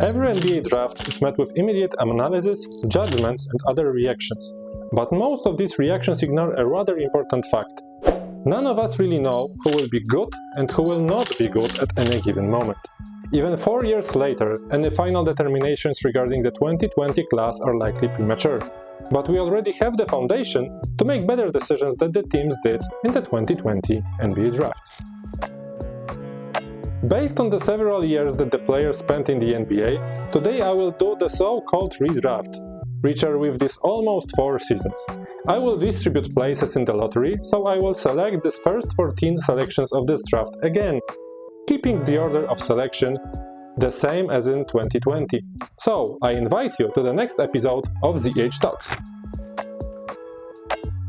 Every NBA draft is met with immediate analysis, judgments, and other reactions. But most of these reactions ignore a rather important fact. None of us really know who will be good and who will not be good at any given moment. Even 4 years later, any final determinations regarding the 2020 class are likely premature. But we already have the foundation to make better decisions than the teams did in the 2020 NBA Draft. Based on the several years that the players spent in the NBA, today I will do the so-called redraft, richer with these almost 4 seasons. I will distribute places in the lottery, so I will select these first 14 selections of this draft again, keeping the order of selection the same as in 2020. So, I invite you to the next episode of ZH Talks.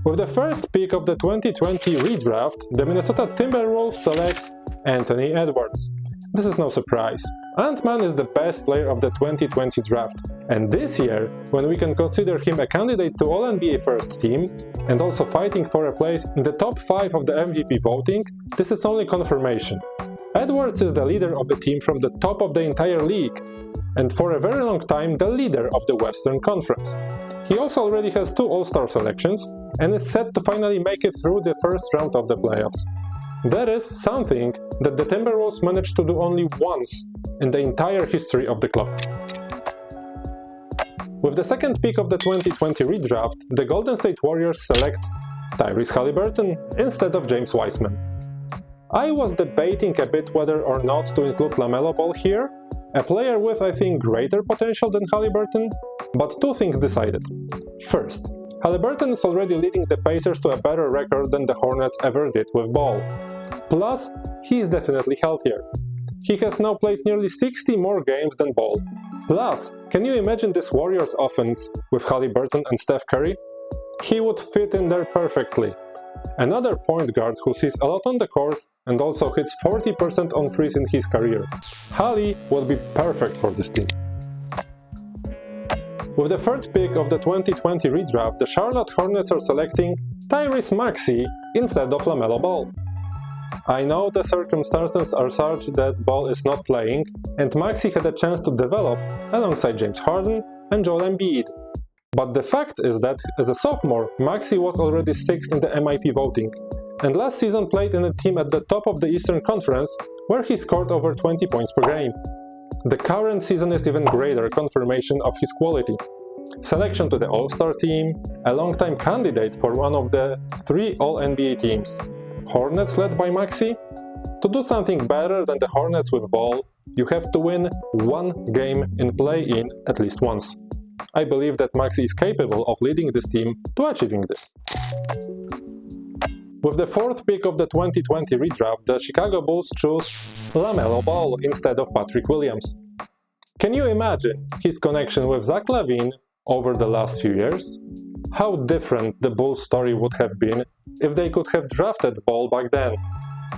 With the first pick of the 2020 redraft, the Minnesota Timberwolves select Anthony Edwards. This is no surprise. Ant-Man is the best player of the 2020 draft, and this year, when we can consider him a candidate to All-NBA first team, and also fighting for a place in the top 5 of the MVP voting, this is only confirmation. Edwards is the leader of the team from the top of the entire league, and for a very long time the leader of the Western Conference. He also already has 2 All-Star selections, and is set to finally make it through the first round of the playoffs. That is something that the Timberwolves managed to do only once in the entire history of the club. With the second pick of the 2020 redraft, the Golden State Warriors select Tyrese Haliburton instead of James Wiseman. I was debating a bit whether or not to include LaMelo Ball here, a player with, I think, greater potential than Haliburton, but 2 things decided. First, Haliburton is already leading the Pacers to a better record than the Hornets ever did with Ball. Plus, he is definitely healthier. He has now played nearly 60 more games than Ball. Plus, can you imagine this Warriors offense with Haliburton and Steph Curry? He would fit in there perfectly. Another point guard who sees a lot on the court and also hits 40% on threes in his career. Hali would be perfect for this team. With the third pick of the 2020 redraft, the Charlotte Hornets are selecting Tyrese Maxey instead of LaMelo Ball. I know the circumstances are such that Ball is not playing, and Maxey had a chance to develop alongside James Harden and Joel Embiid. But the fact is that, as a sophomore, Maxey was already 6th in the MIP voting, and last season played in a team at the top of the Eastern Conference, where he scored over 20 points per game. The current season is even greater confirmation of his quality. Selection to the All-Star team, a long-time candidate for one of the 3 All-NBA teams. Hornets led by Maxey? To do something better than the Hornets with Ball, you have to win 1 game in play-in at least once. I believe that Maxey is capable of leading this team to achieving this. With the 4th pick of the 2020 redraft, the Chicago Bulls choose LaMelo Ball instead of Patrick Williams. Can you imagine his connection with Zach LaVine over the last few years? How different the Bulls' story would have been if they could have drafted Ball back then.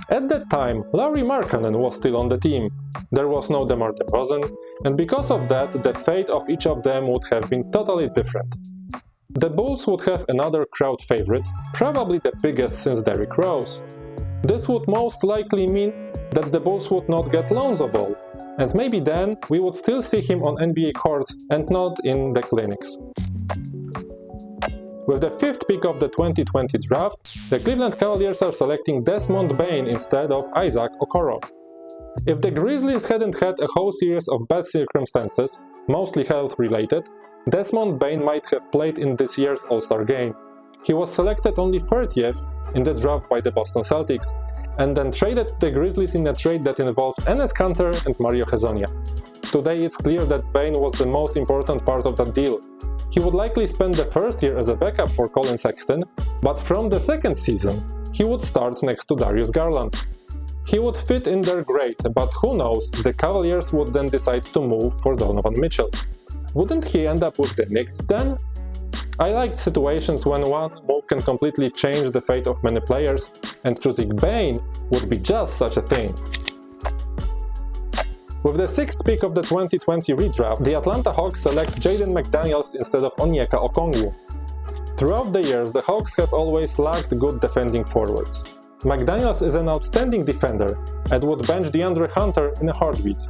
At that time, Lauri Markkanen was still on the team. There was no DeMar DeRozan, and because of that, the fate of each of them would have been totally different. The Bulls would have another crowd favorite, probably the biggest since Derrick Rose. This would most likely mean that the Bulls would not get Lonzo Ball, and maybe then we would still see him on NBA courts and not in the clinics. With the 5th pick of the 2020 draft, the Cleveland Cavaliers are selecting Desmond Bane instead of Isaac Okoro. If the Grizzlies hadn't had a whole series of bad circumstances, mostly health-related, Desmond Bane might have played in this year's All-Star game. He was selected only 30th in the draft by the Boston Celtics, and then traded to the Grizzlies in a trade that involved Enes Kanter and Mario Hezonja. Today it's clear that Bane was the most important part of that deal. He would likely spend the first year as a backup for Colin Sexton, but from the second season, he would start next to Darius Garland. He would fit in there great, but who knows, the Cavaliers would then decide to move for Donovan Mitchell. Wouldn't he end up with the Knicks then? I like situations when one move can completely change the fate of many players, and choosing Bane would be just such a thing. With the 6th pick of the 2020 redraft, the Atlanta Hawks select Jaden McDaniels instead of Onyeka Okongwu. Throughout the years, the Hawks have always lacked good defending forwards. McDaniels is an outstanding defender and would bench DeAndre Hunter in a heartbeat.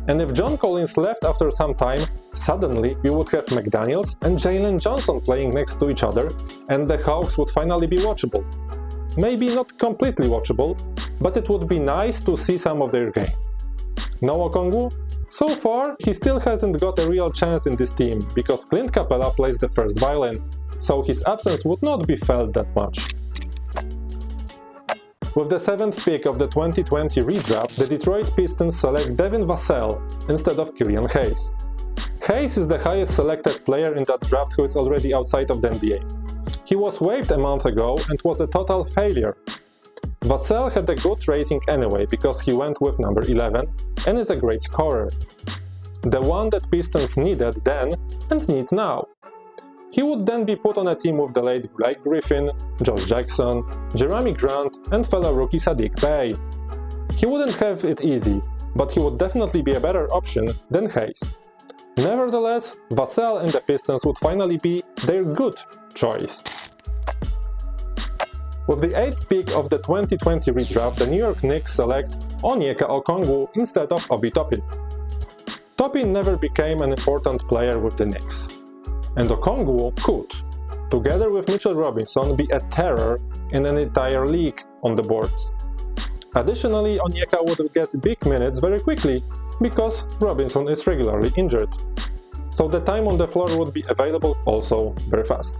And if John Collins left after some time, suddenly we would have McDaniels and Jalen Johnson playing next to each other, and the Hawks would finally be watchable. Maybe not completely watchable, but it would be nice to see some of their game. No Okongwu? So far, he still hasn't got a real chance in this team, because Clint Capella plays the first violin, so his absence would not be felt that much. With the 7th pick of the 2020 redraft, the Detroit Pistons select Devin Vassell instead of Killian Hayes. Hayes is the highest selected player in that draft who is already outside of the NBA. He was waived a month ago and was a total failure. Vassell had a good rating anyway because he went with number 11 and is a great scorer. The one that Pistons needed then and need now. He would then be put on a team with the late Blake Griffin, Josh Jackson, Jeremy Grant and fellow rookie Saddiq Bey. He wouldn't have it easy, but he would definitely be a better option than Hayes. Nevertheless, Vassell and the Pistons would finally be their good choice. With the 8th pick of the 2020 redraft, the New York Knicks select Onyeka Okongwu instead of Obi Toppin. Toppin never became an important player with the Knicks. And Okongwu could, together with Mitchell Robinson, be a terror in an entire league on the boards. Additionally, Onyeka would get big minutes very quickly, because Robinson is regularly injured. So the time on the floor would be available also very fast.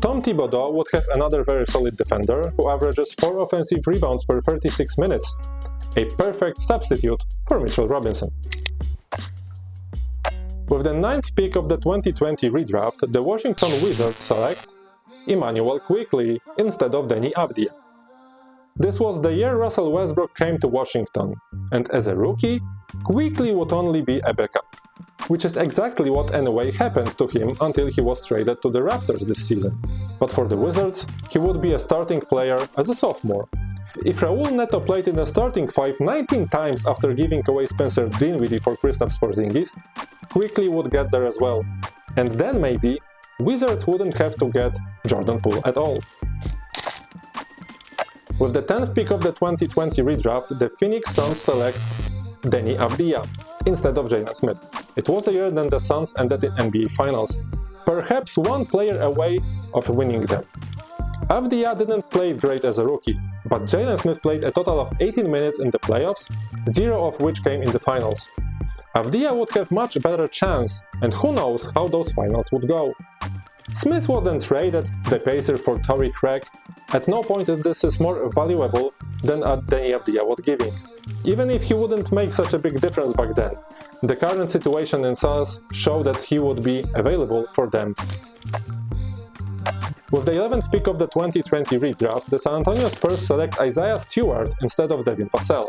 Tom Thibodeau would have another very solid defender who averages 4 offensive rebounds per 36 minutes, a perfect substitute for Mitchell Robinson. With the 9th pick of the 2020 redraft, the Washington Wizards select Immanuel Quickley instead of Deni Avdija. This was the year Russell Westbrook came to Washington, and as a rookie, Quickley would only be a backup, which is exactly what anyway happened to him until he was traded to the Raptors this season. But for the Wizards, he would be a starting player as a sophomore. If Raul Neto played in the starting 5 19 times after giving away Spencer Dinwiddie for Kristaps Porzingis, Quickley would get there as well. And then maybe Wizards wouldn't have to get Jordan Poole at all. With the 10th pick of the 2020 redraft, the Phoenix Suns select Deni Avdija instead of Jalen Smith. It was a year then the Suns ended in NBA Finals, perhaps one player away of winning them. Avdija didn't play great as a rookie, but Jalen Smith played a total of 18 minutes in the playoffs, 0 of which came in the finals. Avdija would have much better chance, and who knows how those finals would go. Smith wasn't traded the Pacers for Torrey Craig. At no point is this more valuable than Deni Avdija was giving. Even if he wouldn't make such a big difference back then, the current situation in Suns showed that he would be available for them. With the 11th pick of the 2020 redraft, the San Antonio Spurs select Isaiah Stewart instead of Devin Vassell.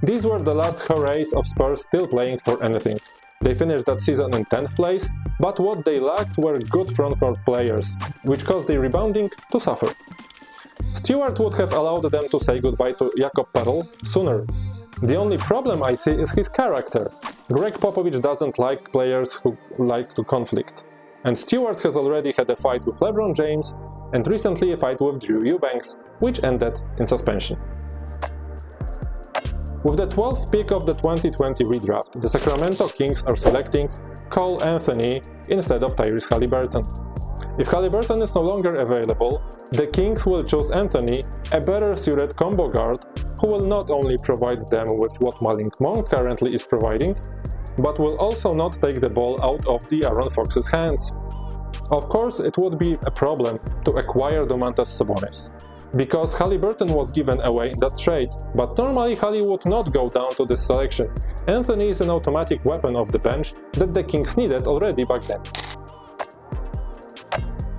These were the last hurrays of Spurs still playing for anything. They finished that season in 10th place, but what they lacked were good frontcourt players, which caused their rebounding to suffer. Stewart would have allowed them to say goodbye to Jakob Poeltl sooner. The only problem I see is his character. Greg Popovich doesn't like players who like to conflict. And Stewart has already had a fight with LeBron James and recently a fight with Drew Eubanks, which ended in suspension. With the 12th pick of the 2020 redraft, the Sacramento Kings are selecting Cole Anthony instead of Tyrese Haliburton. If Haliburton is no longer available, the Kings will choose Anthony, a better-suited combo guard who will not only provide them with what Malik Monk currently is providing, but will also not take the ball out of the Aaron Fox's hands. Of course, it would be a problem to acquire Domantas Sabonis, because Haliburton was given away in that trade, but normally Hali would not go down to this selection. Anthony is an automatic weapon off the bench that the Kings needed already back then.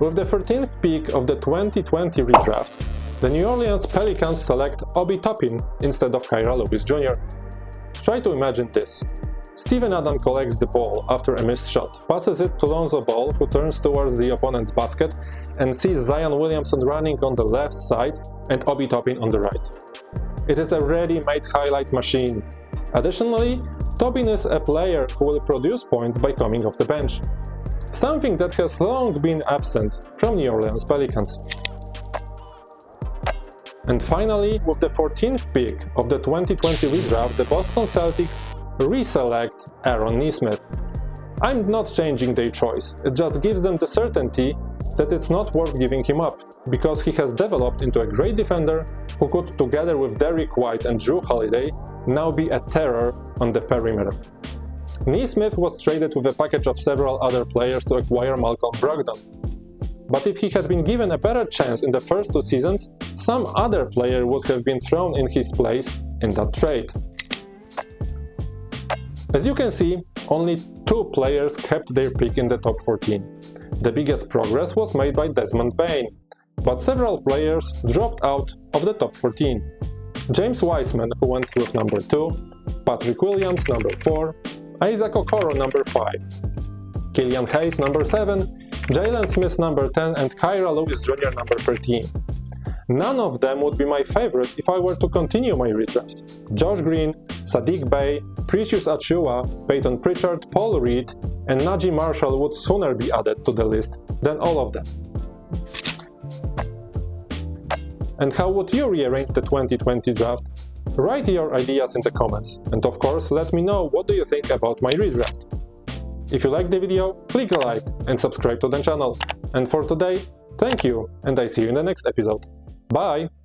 With the 13th pick of the 2020 redraft, the New Orleans Pelicans select Obi Toppin instead of Kyra Lewis Jr. Try to imagine this. Steven Adams collects the ball after a missed shot, passes it to Lonzo Ball, who turns towards the opponent's basket and sees Zion Williamson running on the left side and Obi Toppin on the right. It is a ready-made highlight machine. Additionally, Toppin is a player who will produce points by coming off the bench, something that has long been absent from New Orleans Pelicans. And finally, with the 14th pick of the 2020 redraft, the Boston Celtics reselect Aaron Nesmith. I'm not changing their choice, it just gives them the certainty that it's not worth giving him up, because he has developed into a great defender who could, together with Derrick White and Drew Holiday, now be a terror on the perimeter. Nesmith was traded with a package of several other players to acquire Malcolm Brogdon. But if he had been given a better chance in the first 2 seasons, some other player would have been thrown in his place in that trade. As you can see, only 2 players kept their pick in the top 14. The biggest progress was made by Desmond Bane, but several players dropped out of the top 14. James Wiseman, who went with number 2, Patrick Williams number 4, Isaac Okoro number 5, Killian Hayes number 7, Jalen Smith number 10 and Kyra Lewis Jr. number 13. None of them would be my favorite if I were to continue my redraft. Josh Green, Sadiq Bey, Precious Achiuwa, Peyton Pritchard, Paul Reed, and Najee Marshall would sooner be added to the list than all of them. And how would you rearrange the 2020 draft? Write your ideas in the comments, and of course let me know what do you think about my redraft. If you liked the video, click a like and subscribe to the channel. And for today, thank you, and I see you in the next episode. Bye!